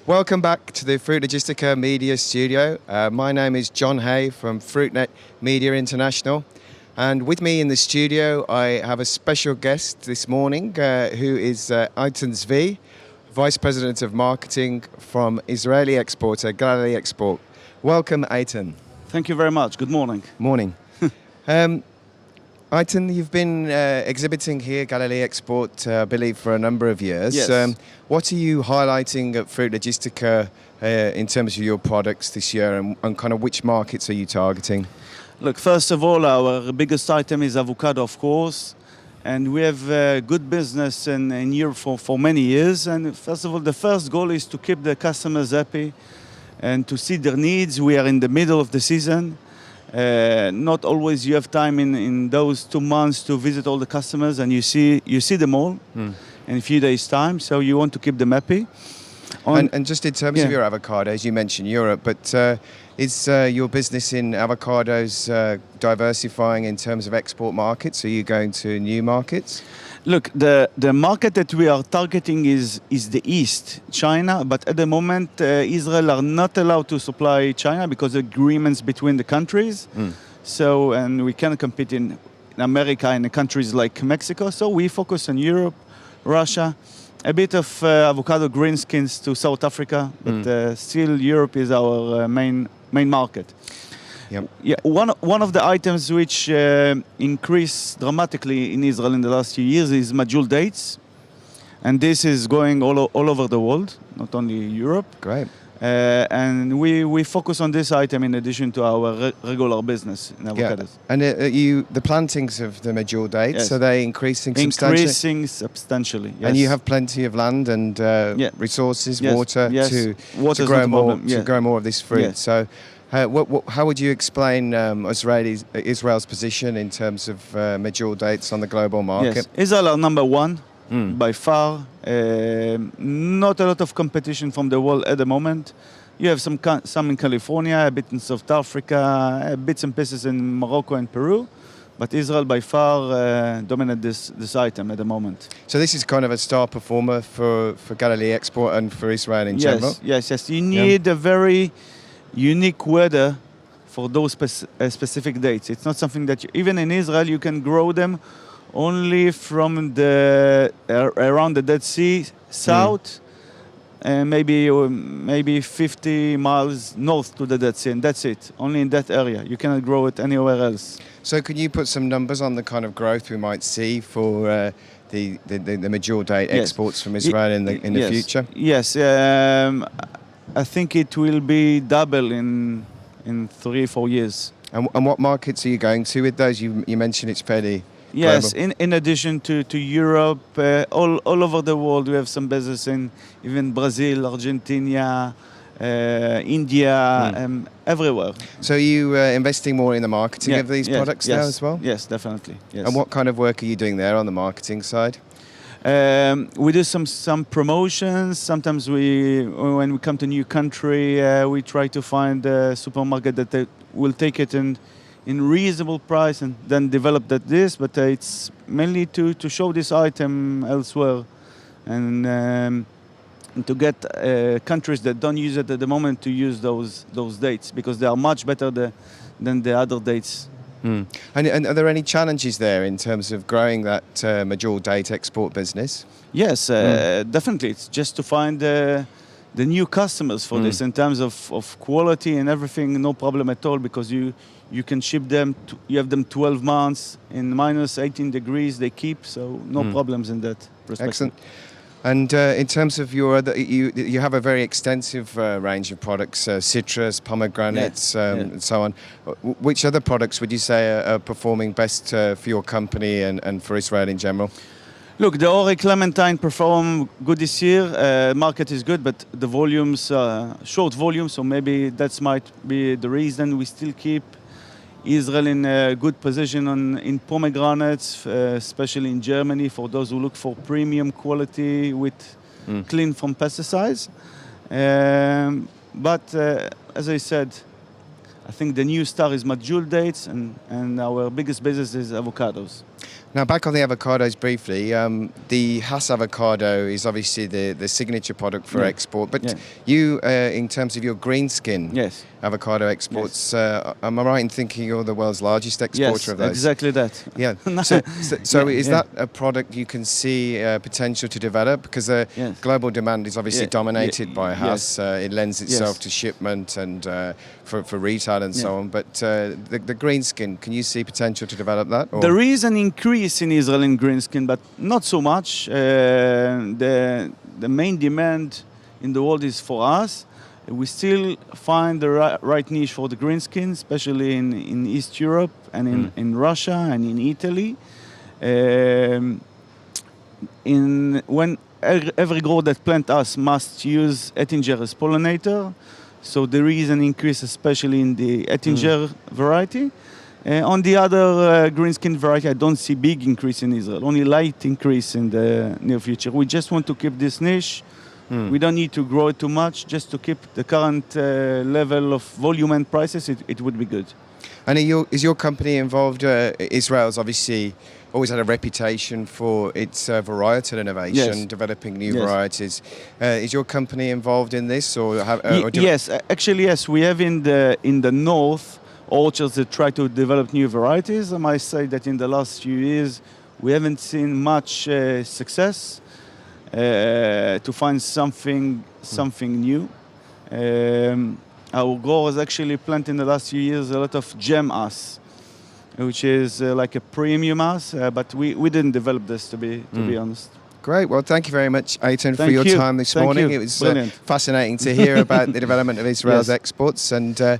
Welcome back to the Fruit Logistica Media Studio. My name is John Hay from FruitNet Media International. And with me in the studio, I have a special guest this morning who is Eitan Zvi, Vice President of Marketing from Israeli exporter Galilee Export. Welcome, Eitan. Thank you very much. Good morning. Morning. Eitan, you've been exhibiting here, Galilee Export, I believe, for a number of years. Yes. What are you highlighting at Fruit Logistica in terms of your products this year, and kind of which markets are you targeting? Look, first of all, our biggest item is avocado, of course. And we have good business in Europe for many years. And first of all, the first goal is to keep the customers happy and to see their needs. We are in the middle of the season. Not always you have time in those 2 months to visit all the customers, and you see them all in a few days' time. So you want to keep them happy. And just in terms of your avocados, you mentioned Europe, but is your business in avocados diversifying in terms of export markets? Are you going to new markets? Look, the market that we are targeting is the East, China, but at the moment Israel are not allowed to supply China because of agreements between the countries. So, and we can compete in America and in countries like Mexico. So we focus on Europe, Russia, a bit of avocado greenskins to South Africa, but still Europe is our main market. Yep. Yeah, one of the items which increased dramatically in Israel in the last few years is majul dates, and this is going all over the world, not only Europe. Great. And we focus on this item in addition to our regular business in avocados. Yeah. And the plantings of the majul dates, Yes. are they increasing substantially? Increasing substantially, yes. And you have plenty of land and resources, Yes. water Yes. to Water's grow not a more problem. to Yeah. grow more of this fruit. Yes. So, how would you explain Israel's position in terms of majul dates on the global market? Yes, Israel are number one by far. Not a lot of competition from the world at the moment. You have some in California, a bit in South Africa, bits and pieces in Morocco and Peru, but Israel by far dominate this item at the moment. So this is kind of a star performer for Galilee Export and for Israel in general? Yes. You need a very unique weather for those specific dates. It's not something that even in Israel you can grow them only from around the Dead Sea south, and maybe 50 miles north to the Dead Sea, and that's it. Only in that area. You cannot grow it anywhere else. So can you put some numbers on the kind of growth we might see for the major date exports from Israel in the future? Yes, I think it will be double in 3-4 years. And what markets are you going to with those? You mentioned it's fairly Yes, global. in addition to Europe, all over the world, we have some business in even Brazil, Argentina, India, everywhere. So are you investing more in the marketing of these products now as well? Yes, definitely. Yes. And what kind of work are you doing there on the marketing side? We do some promotions. Sometimes when we come to a new country, we try to find a supermarket that will take it in reasonable price and then develop this. But it's mainly to show this item elsewhere and to get countries that don't use it at the moment to use those dates, because they are much better than the other dates. And are there any challenges there in terms of growing that major date export business? Yes, definitely. It's just to find the new customers for this in terms of quality and everything. No problem at all, because you can ship them. You have them 12 months in minus 18 degrees. They keep, so no problems in that perspective. Excellent. And in terms of your other, you have a very extensive range of products, citrus, pomegranates, and so on. Which other products would you say are performing best for your company and for Israel in general? Look, the Ori Clementine perform good this year. Market is good, but the volumes, short volume, so maybe that might be the reason. We still keep Israel in a good position in pomegranates, especially in Germany, for those who look for premium quality with clean from pesticides. But as I said, I think the new star is majul dates, and our biggest business is avocados. Now, back on the avocados briefly, the Hass avocado is obviously the signature product for export, but you, in terms of your green skin avocado exports, am I right in thinking you're the world's largest exporter of those? Exactly that. Yeah. So is that a product you can see potential to develop? Because global demand is obviously dominated by Hass. It lends itself to shipment and for retail and so on. But the green skin, can you see potential to develop that? Or? There is an increase in Israel in green skin, but not so much. The main demand in the world is for us. We still find the right niche for the green skin, especially in East Europe and in Russia and in Italy. When every grower that plant us must use Ettinger as pollinator, so there is an increase, especially in the Ettinger variety. On the other green skin variety, I don't see big increase in Israel, only light increase in the near future. We just want to keep this niche. We don't need to grow it too much, just to keep the current level of volume and prices, it would be good. And is your company involved? Israel's obviously always had a reputation for its varietal innovation, developing new varieties. Is your company involved in this? Yes, actually, yes. We have in the north orchards that try to develop new varieties. I might say that in the last few years, we haven't seen much success to find something new. Our growers actually planted in the last few years a lot of gem Hass, which is like a premium Hass, but we didn't develop this, to be honest. Great. Well, thank you very much, Eitan, for your time this morning. It was fascinating to hear about the development of Israel's exports, and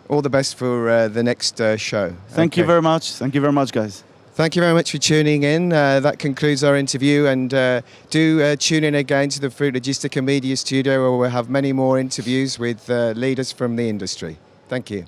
all the best for the next show. Thank you very much. Thank you very much, guys. Thank you very much for tuning in. That concludes our interview, and do tune in again to the Fruit Logistica Media Studio, where we'll have many more interviews with leaders from the industry. Thank you.